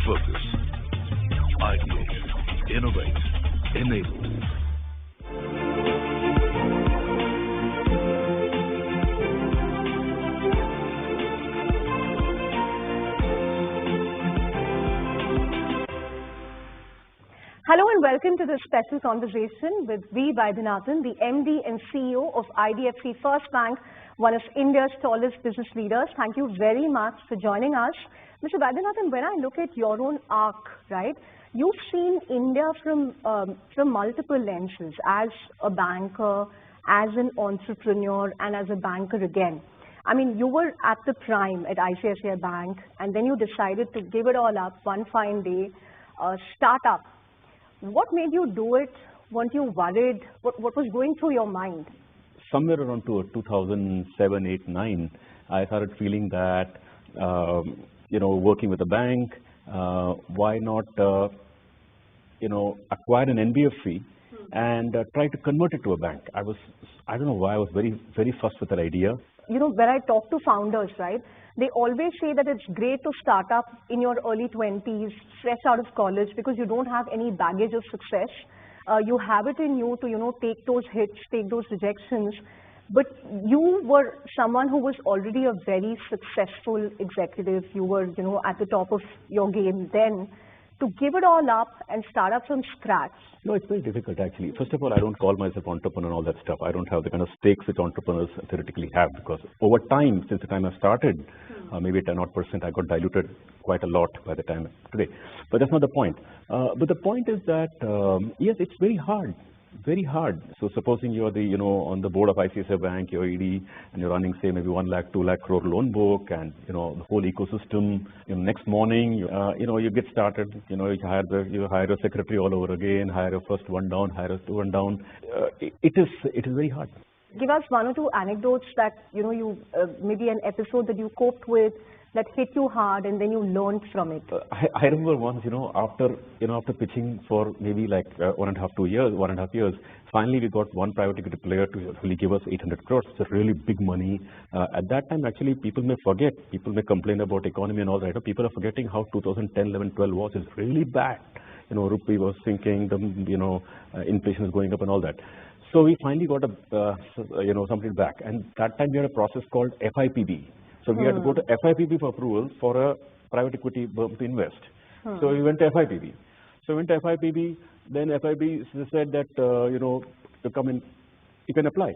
Focus. Ideate. Innovate. Enable. Hello and welcome to this special conversation with V. Vaidyanathan, the MD and CEO of IDFC First Bank, one of India's tallest business leaders. Thank you very much for joining us. Mr. Vaidyanathan, when I look at your own arc, right, you've seen India from multiple lenses, as a banker, as an entrepreneur, and as a banker again. I mean, you were at the prime at ICICI Bank, and then you decided to give it all up one fine day, start up. What made you do it? Weren't you worried? What was going through your mind? Somewhere around 2007, 8, 9, I started feeling that, working with a bank, why not, acquire an NBFC and try to convert it to a bank. I don't know why I was very, very fussed with that idea. You know, when I talk to founders, right, they always say that it's great to start up in your early 20s, fresh out of college, because you don't have any baggage of success. You have it in you to, take those hits, take those rejections. But you were someone who was already a very successful executive. You were, at the top of your game then. To give it all up and start up from scratch? No, it's very difficult actually. First of all, I don't call myself entrepreneur and all that stuff. I don't have the kind of stakes which entrepreneurs theoretically have, because over time, since the time I started, maybe 10% I got diluted quite a lot by the time today. But that's not the point. But the point is that, yes, it's very hard. Very hard. So supposing you're the, on the board of ICICI Bank, you're ED, and you're running, say, maybe 1 lakh, 2 lakh crore loan book, and, the whole ecosystem, next morning, you get started, you hire a secretary all over again, hire a first one down, hire a two one down. It is very hard. Give us one or two anecdotes that, maybe an episode that you coped with, that hit you hard, and then you learned from it. I remember once, after pitching for maybe like 1.5 years, finally we got one private equity player to really give us 800 crores. It's a really big money. At that time, actually, people may forget. People may complain about economy and all that. People are forgetting how 2010, 11, 12 was. It's really bad. Rupee was sinking. Inflation is going up and all that. So we finally got something back. And that time we had a process called FIPB. So we had to go to FIPB for approval for a private equity firm to invest. So we went to FIPB. So we went to FIPB. Then FIPB said that, to come in, you can apply.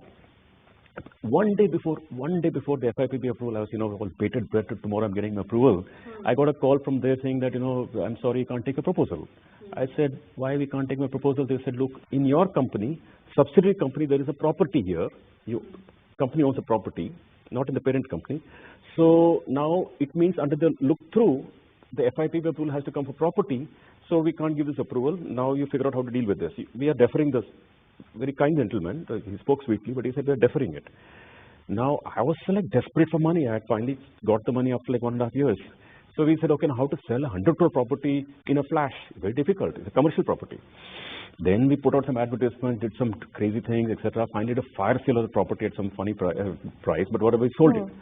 One day before the FIPB approval, I was, all bated breath, tomorrow I'm getting my approval. I got a call from there saying that, I'm sorry, you can't take a proposal. I said, why we can't take my proposal? They said, look, in your company, subsidiary company, there is a property here. Company owns a property, not in the parent company. So now it means under the look-through, the FIPB approval has to come for property, so we can't give this approval. Now you figure out how to deal with this. We are deferring this. Very kind gentleman, he spoke sweetly, but he said we are deferring it. Now I was like desperate for money. I had finally got the money after like 1.5 years. So we said, okay, now how to sell 100 crore property in a flash? Very difficult. It's a commercial property. Then we put out some advertisements, did some crazy things, etc. Finally did a fire sale of the property at some funny price, but whatever, we sold it.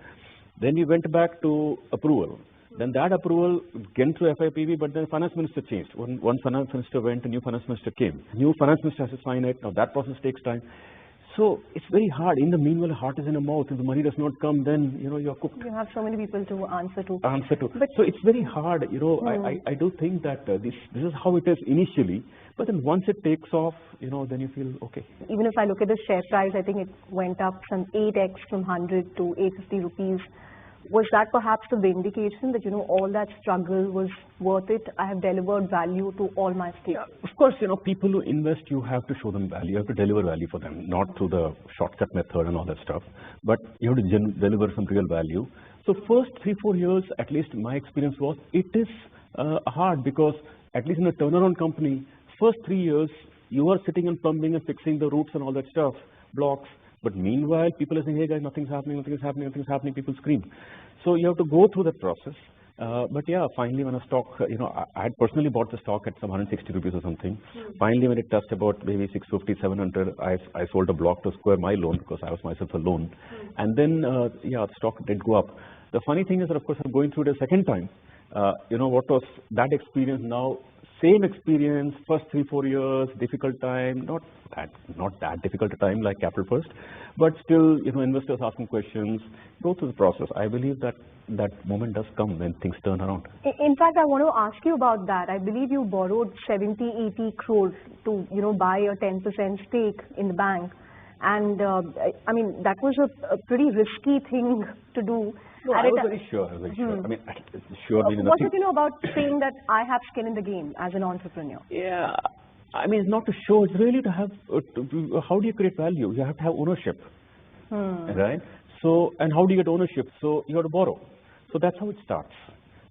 Then we went back to approval. Then that approval went through FIPB, but then finance minister changed. One finance minister went, a new finance minister came. New finance minister has to sign it. Now that process takes time. So it's very hard. In the meanwhile, the heart is in the mouth. If the money does not come, then, you're cooked. You have so many people to answer to. But so it's very hard. I do think that this is how it is initially. But then once it takes off, then you feel okay. Even if I look at the share price, I think it went up from 8x from 100 to 850 rupees. Was that perhaps the vindication that, all that struggle was worth it? I have delivered value to all my stakeholders. Yeah, of course, people who invest, you have to show them value. You have to deliver value for them, not through the shortcut method and all that stuff. But you have to deliver some real value. So first 3-4 years, at least my experience was, it is hard because at least in a turnaround company, first 3 years, you are sitting and plumbing and fixing the roofs and all that stuff, blocks. But meanwhile, people are saying, hey guys, nothing's happening, people scream. So you have to go through that process. But yeah, finally when a stock, I had personally bought the stock at some 160 rupees or something. Finally, when it touched about maybe 650, 700, I sold a block to square my loan because I was myself a loan. And then, yeah, the stock did go up. The funny thing is that, of course, I'm going through it a second time. What was that experience now? Same experience, first 3-4 years, difficult time, not that difficult a time like Capital First, but still, investors asking questions, go through the process. I believe that moment does come when things turn around. In fact, I want to ask you about that. I believe you borrowed 70-80 crores to, buy a 10% stake in the bank. And I mean, that was a pretty risky thing to do. No, I was very sure. I mean, sure means what did you know about saying that I have skin in the game as an entrepreneur? Yeah, I mean, it's not to show. It's really to have. How do you create value? You have to have ownership, right? So, and how do you get ownership? So you have to borrow. So that's how it starts.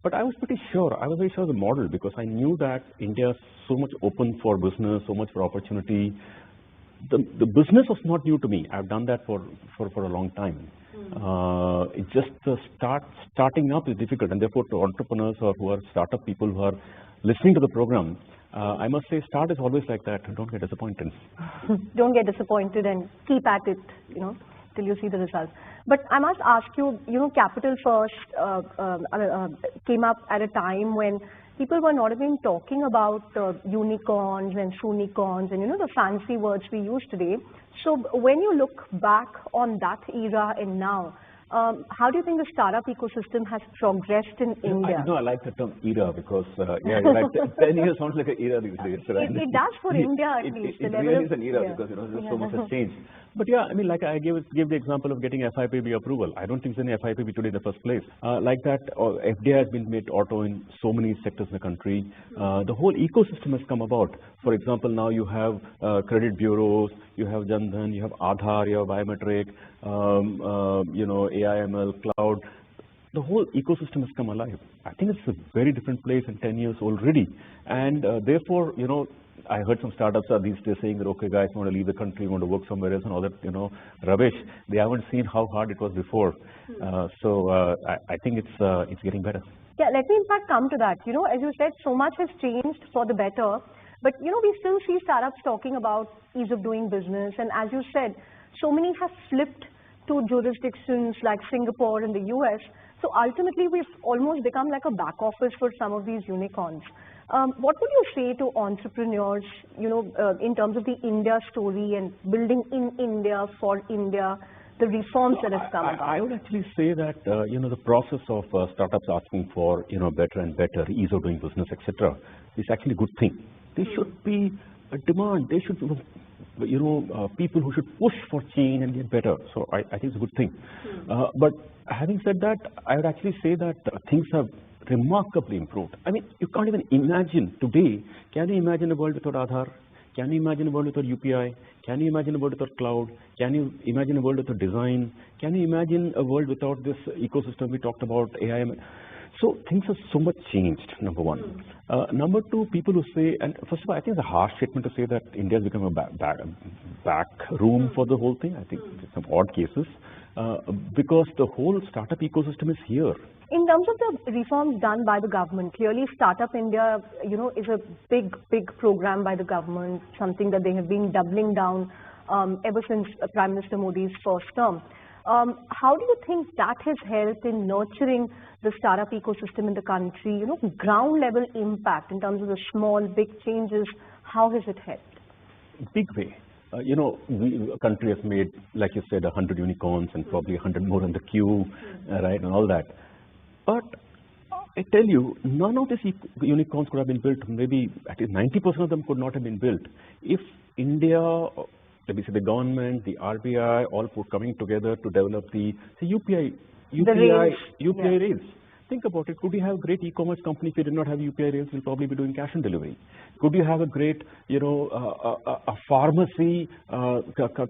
But I was pretty sure. I was very sure of the model because I knew that India is so much open for business, so much for opportunity. The business was not new to me. I've done that for a long time. It's just starting up is difficult, and therefore to entrepreneurs or who are startup people who are listening to the program, I must say start is always like that. Don't get disappointed. Don't get disappointed and keep at it, till you see the results. But I must ask you, Capital First came up at a time when people were not even talking about unicorns and soonicorns and the fancy words we use today. So when you look back on that era and now, how do you think the startup ecosystem has progressed in India? I like the term era because, you're right, 10 years sounds like an era these days. Right? It does for India at least. It really is an era because so much has changed. But yeah, I mean, like I gave the example of getting FIPB approval. I don't think there's any FIPB today in the first place. Like that, FDI has been made auto in so many sectors in the country. The whole ecosystem has come about. For example, now you have credit bureaus, you have Jan Dhan, you have Aadhaar, you have biometric, AIML, cloud. The whole ecosystem has come alive. I think it's a very different place in 10 years already. And therefore, I heard some startups are these days saying that, okay, guys, want to leave the country, want to work somewhere else and all that, rubbish. They haven't seen how hard it was before. So I think it's getting better. Yeah, let me in fact come to that. As you said, so much has changed for the better. But, we still see startups talking about ease of doing business. And as you said, so many have flipped to jurisdictions like Singapore and the US. So ultimately, we've almost become like a back office for some of these unicorns. What would you say to entrepreneurs, in terms of the India story and building in India for India, the reforms that have come about? I would actually say that, the process of startups asking for, better and better, ease of doing business, etc., is actually a good thing. There should be a demand. There should be, people who should push for change and get better. So I think it's a good thing. But having said that, I would actually say that things have remarkably improved. I mean, you can't even imagine today. Can you imagine a world without Aadhaar? Can you imagine a world without UPI? Can you imagine a world without cloud? Can you imagine a world without design? Can you imagine a world without this ecosystem we talked about, AI? So things have so much changed, number one. Number two, people who say, and first of all, I think it's a harsh statement to say that India has become a back room for the whole thing. I think some odd cases, because the whole startup ecosystem is here. In terms of the reforms done by the government, clearly Startup India, is a big program by the government, something that they have been doubling down ever since Prime Minister Modi's first term. How do you think that has helped in nurturing the startup ecosystem in the country? Ground level impact in terms of the small, big changes. How has it helped? Big way. The country has made, like you said, 100 unicorns and probably 100 more in the queue, right, and all that. But I tell you, none of these unicorns could have been built. Maybe at least 90% of them could not have been built if India, let me say the government, the RBI, all coming together to develop the UPI rails. Think about it. Could you have a great e-commerce company if you did not have UPI rails? You'll probably be doing cash on delivery. Could you have a great, a pharmacy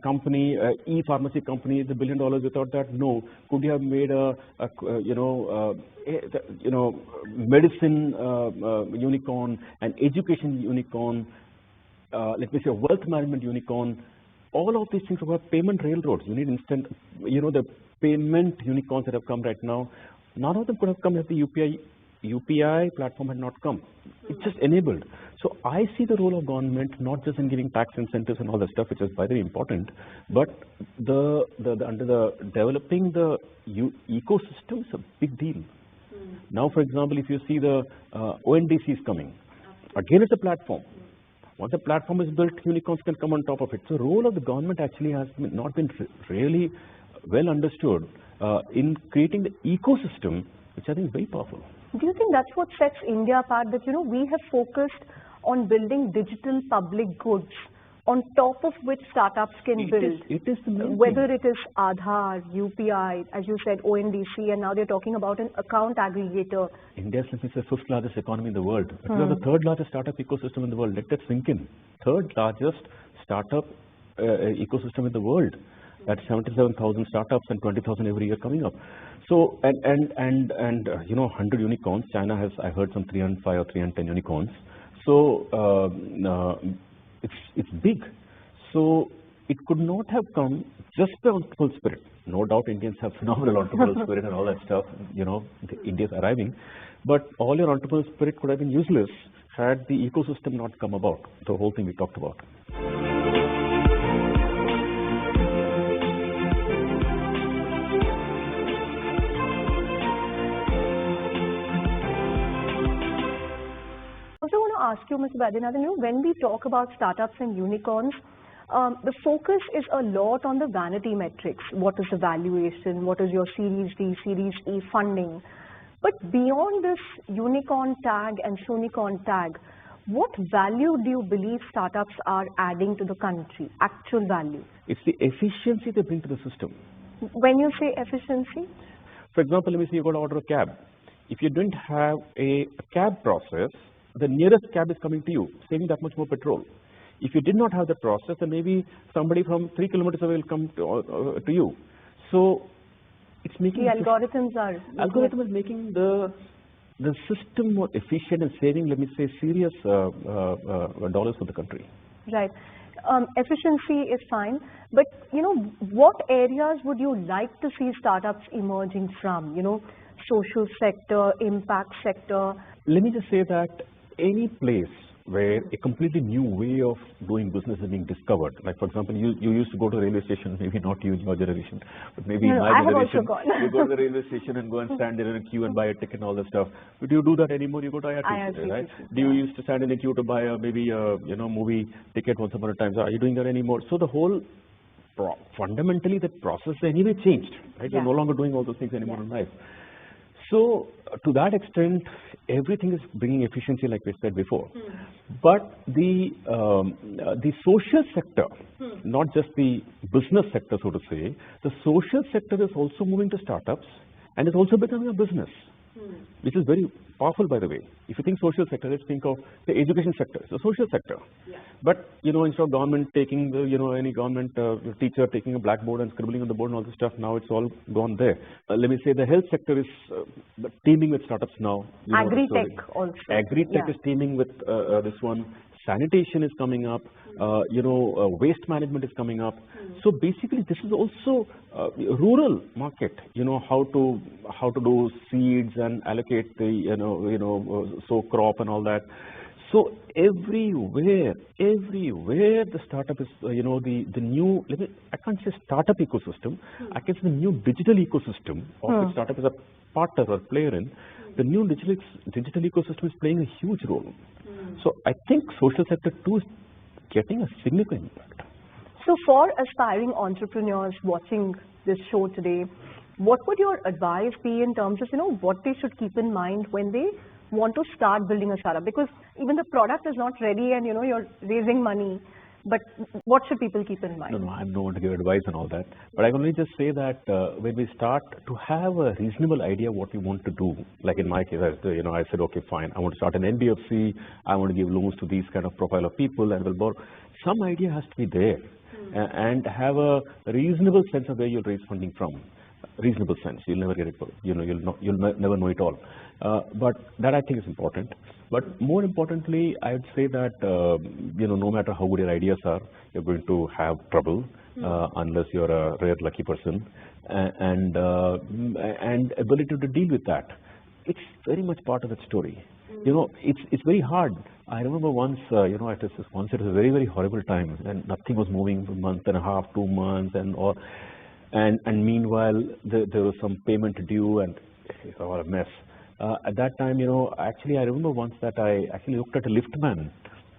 company, e-pharmacy company, $1 billion without that? No. Could you have made medicine unicorn, an education unicorn, let me say a wealth management unicorn? All of these things about payment railroads. You need instant, the payment unicorns that have come right now. None of them could have come if the UPI UPI platform had not come. It just enabled. So I see the role of government not just in giving tax incentives and all that stuff, which is very important, but under the developing the ecosystem is a big deal. Now, for example, if you see the ONDC is coming, again it's a platform. Once the platform is built, unicorns can come on top of it. So the role of the government actually has not been really well understood in creating the ecosystem, which I think is very powerful. Do you think that's what sets India apart, that, you know, we have focused on building digital public goods on top of which startups can build? It is the main Whether thing. it is Aadhaar, UPI, as you said, ONDC, and now they're talking about an account aggregator. India is the fifth largest economy in the world. We are the third largest startup ecosystem in the world. Let that sink in. Third largest startup ecosystem in the world. That's 77,000 startups and 20,000 every year coming up. So and you know, 100 unicorns. China has, I heard, some 305 or 310 unicorns. So it's big. So it could not have come just by entrepreneurial spirit. No doubt Indians have phenomenal entrepreneurial spirit and all that stuff. You know, India's arriving. But all your entrepreneurial spirit could have been useless had the ecosystem not come about. The whole thing we talked about. I also want to ask you, Mr. Vaidyanathan, you know, when we talk about startups and unicorns, the focus is a lot on the vanity metrics. What is the valuation? What is your Series D, Series E funding? But beyond this unicorn tag and sunicorn tag, what value do you believe startups are adding to the country? Actual value? It's the efficiency they bring to the system. When you say efficiency? For example, let me say you got to order a cab. If you didn't have a cab process, the nearest cab is coming to you, saving that much more petrol. If you did not have the process, then maybe somebody from 3 kilometers away will come to you. So it's making the algorithms are. Algorithm is making the system more efficient and saving, let me say, serious dollars for the country. Right. Efficiency is fine, but you know, what areas would you like to see startups emerging from? You know, social sector, impact sector. Let me just say that any place where a completely new way of doing business is being discovered, like for example, you used to go to a railway station, maybe not you in your generation, but maybe in my generation, you go to the railway station and go and stand there in a queue and buy a ticket and all that stuff. But do you do that anymore? You go to IRT, right? Do you used to stand in a queue to buy maybe a movie ticket once upon a time? So are you doing that anymore? So the whole fundamentally the process anyway changed, right? You're no longer doing all those things anymore in life. So to that extent, everything is bringing efficiency, like we said before. But the social sector, not just the business sector, so to say, the social sector is also moving to startups and is also becoming a business, which is very powerful, by the way. If you think social sector, let's think of the education sector. It's a social sector. But, you know, instead of government taking the, any government teacher taking a blackboard and scribbling on the board and all this stuff, now it's all gone there. Let me say the health sector is teaming with startups now. Agri-tech also. Agri-tech is teaming with this one. Sanitation is coming up. Waste management is coming up. So basically, this is also rural market. You know, how to do seeds and allocate the sow crop and all that. So everywhere the startup is the new, I can't say startup ecosystem. I can say the new digital ecosystem of which startup is a partner or player in. The new digital ecosystem is playing a huge role. So I think social sector too is getting a significant impact. So for aspiring entrepreneurs watching this show today, what would your advice be in terms of, what they should keep in mind when they want to start building a startup? Because even the product is not ready and, you're raising money. But what should people keep in mind? No, I'm no one to give advice and all that. But I can only just say that when we start to have a reasonable idea what we want to do, like in my case, I said, okay, fine, I want to start an NBFC, I want to give loans to these kind of profile of people and will borrow. Some idea has to be there and have a reasonable sense of where you'll raise funding from. Reasonable sense. You'll never get it. You'll never know it all. But that I think is important. But more importantly, I would say that no matter how good your ideas are, you're going to have trouble unless you're a rare lucky person, and ability to deal with that. it's very much part of that story. You know, it's very hard. I remember once, you know, it was a very, very horrible time, and nothing was moving for a month and a half, 2 months, and meanwhile there was some payment due, and it was all a mess. At that time, you know, actually I remember once that I actually looked at a liftman,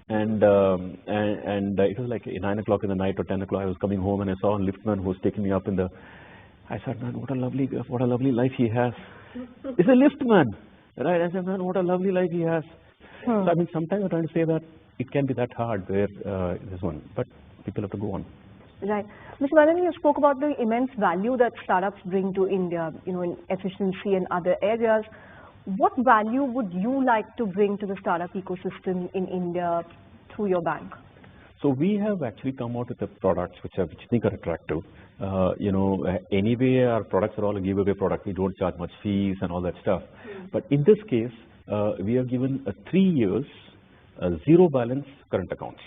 and it was like 9 o'clock in the night or 10 o'clock. I was coming home and I saw a liftman who was taking me up in the. I said, man, what a lovely life he has. It's a liftman, right? I said, man, what a lovely life he has. So I mean, sometimes I'm trying to say that it can be that hard where this one, but people have to go on. Right. Mr. Vaidyanathan, you spoke about the immense value that startups bring to India, you know, in efficiency and other areas. What value would you like to bring to the startup ecosystem in India through your bank? So we have actually come out with the products which I think are attractive. You know, anyway, our products are all a giveaway product. We don't charge much fees and all that stuff. But in this case, we have given 3 years zero balance current accounts.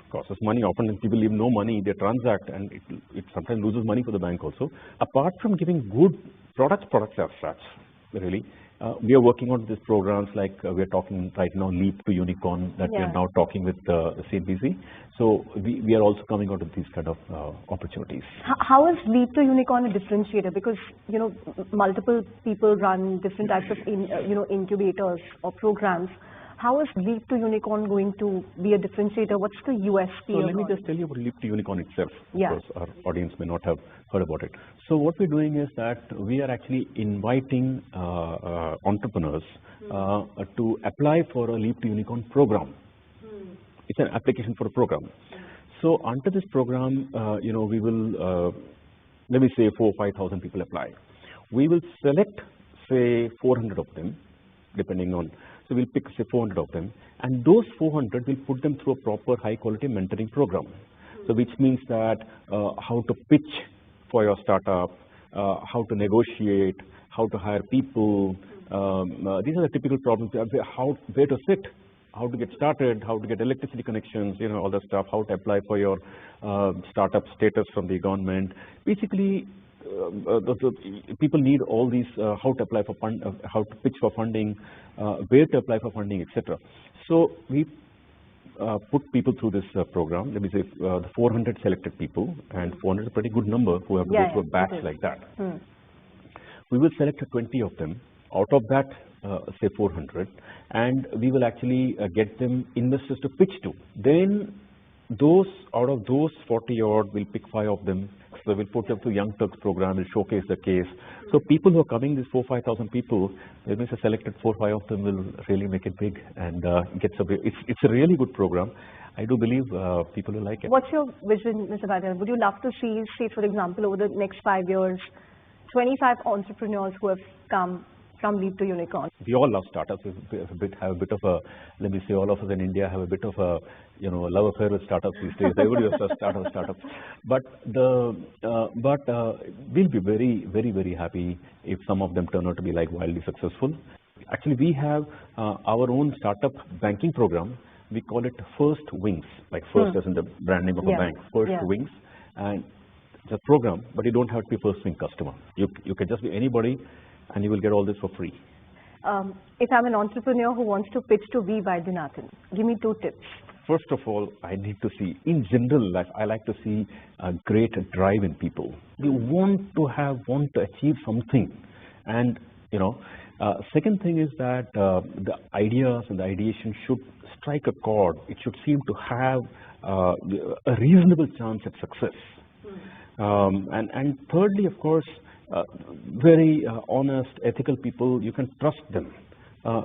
Costs us money. Often people leave no money, they transact, and it sometimes loses money for the bank also. Apart from giving good products as such, really, we are working on these programs like we are talking right now, Leap to Unicorn, that we are now talking with CNBC. So we are also coming out with these kind of opportunities. How is Leap to Unicorn a differentiator? Because, you know, multiple people run different types of incubators or programs. How is Leap to Unicorn going to be a differentiator? What's the USP? So let me just tell you about Leap to Unicorn itself, because our audience may not have heard about it. So what we're doing is that we are actually inviting entrepreneurs to apply for a Leap to Unicorn program. It's an application for a program. So under this program, you know, we will, let me say 4,000 or 5,000 people apply. We will select, say, 400 of them, depending on. So we'll pick, say, 400 of them, and those 400 will put them through a proper high-quality mentoring program. So which means that how to pitch for your startup, how to negotiate, how to hire people. These are the typical problems. Where to sit, how to get started, how to get electricity connections, you know, all that stuff. How to apply for your startup status from the government. Basically, people need all these, how to apply for fund, how to pitch for funding, where to apply for funding, etc. So we put people through this program. Let me say the 400 selected people, and 400 is a pretty good number who have to go through a batch like that. We will select 20 of them. Out of that, say 400, and we will actually get them investors to pitch to. Then out of those 40 odd, we'll pick 5 of them. So we'll put them through Young Turks program, we'll showcase the case. So people who are coming, these 4,000 to 5,000 people, let me say selected 4 or 5 of them will really make it big, and it's a really good program. I do believe people will like it. What's your vision, Mr. Vaidyanathan? Would you love to see, say, for example, over the next 5 years, 25 entrepreneurs who have come from Leap to Unicorn? We all love startups. We have a bit of a, let me say, all of us in India have a bit of a, you know, love affair with startups these days. Everybody wants to start a startup. But we'll be very, very, very happy if some of them turn out to be like wildly successful. Actually, we have our own startup banking program. We call it First Wings, like first as in the brand name of a bank. First Wings, and it's a program, but you don't have to be First Wing customer. You can just be anybody, and you will get all this for free. If I'm an entrepreneur who wants to pitch to V. Vaidyanathan, give me 2 tips. First of all, I need to see, in general life, I like to see a great drive in people. They want to achieve something. And, you know, second thing is that the ideas and the ideation should strike a chord. It should seem to have a reasonable chance at success. And thirdly, of course, very honest, ethical people, you can trust them,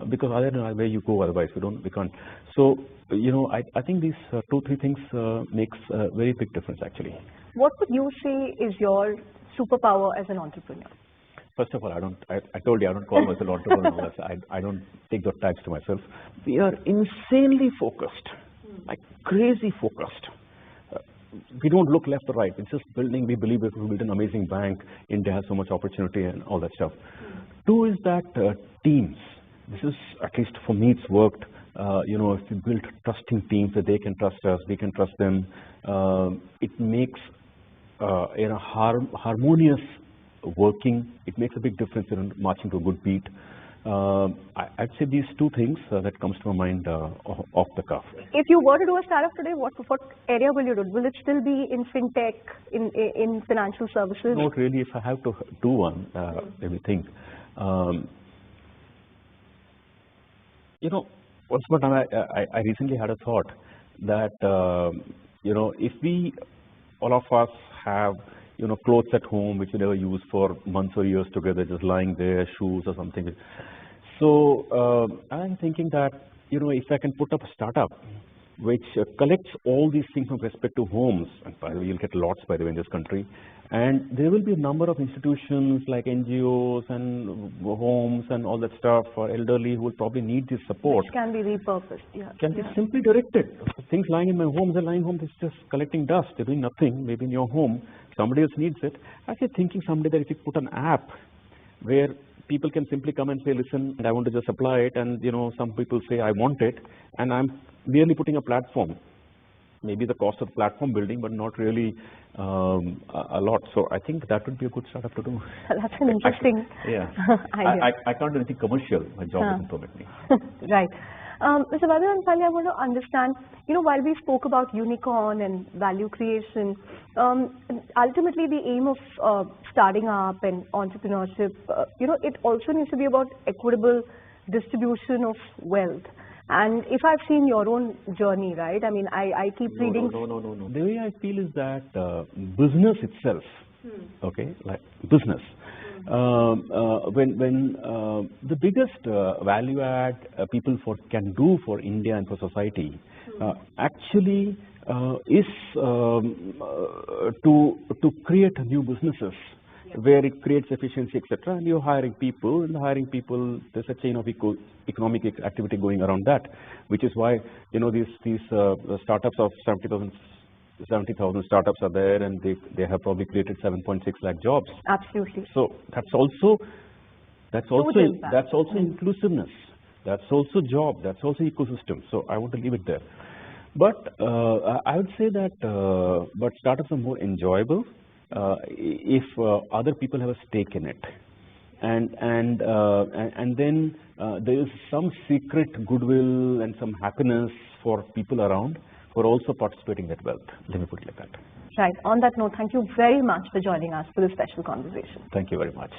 because other than where you go, otherwise we can't. So, you know, I think these 2-3 things makes a very big difference actually. What would you say is your superpower as an entrepreneur? First of all, I told you I don't call myself entrepreneur. I don't take those tags to myself. We are insanely focused, like crazy focused. We don't look left or right. It's just building. We believe that we build an amazing bank. India has so much opportunity and all that stuff. 2 is that teams. This is, at least for me, it's worked. You know, if we build trusting teams that they can trust us, we can trust them. It makes you know, harmonious working. It makes a big difference in marching to a good beat. I'd say these two things that comes to my mind off the cuff. If you were to do a startup today, what area will you do? Will it still be in fintech, in financial services? Not really. If I have to do one, let me think. Once upon a time, I recently had a thought that, if we, all of us have, clothes at home which we never use for months or years together, just lying there, shoes or something. So I'm thinking that, if I can put up a startup which collects all these things from respective homes, and by the way, you'll get lots, by the way, in this country, and there will be a number of institutions like NGOs and homes and all that stuff for elderly who will probably need this support. Which can be repurposed, yeah. Can be simply directed. Things lying in my home, they're lying home, it's just collecting dust, they're doing nothing, maybe in your home, somebody else needs it. I was thinking someday that if you put an app where people can simply come and say, listen, I want to just apply it, and some people say I want it, and I'm merely putting a platform. Maybe the cost of platform building, but not really a lot. So I think that would be a good startup to do. That's an interesting idea. I can't do anything commercial. My job doesn't permit me. Right. Mr. Vaidyanathan, I want to understand, while we spoke about unicorn and value creation, ultimately the aim of starting up and entrepreneurship, it also needs to be about equitable distribution of wealth. And if I've seen your own journey, right, I mean, I keep reading... No. The way I feel is that business itself, okay, like business, when the biggest value add people can do for India and for society actually is to create new businesses where it creates efficiency, etc. And you're hiring people, and hiring people, there's a chain of economic activity going around that, which is why these startups of 70,000 startups are there, and they have probably created 7.6 lakh jobs. Absolutely. So that's also inclusiveness. That's also job. That's also ecosystem. So I want to leave it there. But I would say that but startups are more enjoyable if other people have a stake in it, and then there is some secret goodwill and some happiness for people around who are also participating in that wealth. Let me put it like that. Right. On that note, thank you very much for joining us for this special conversation. Thank you very much.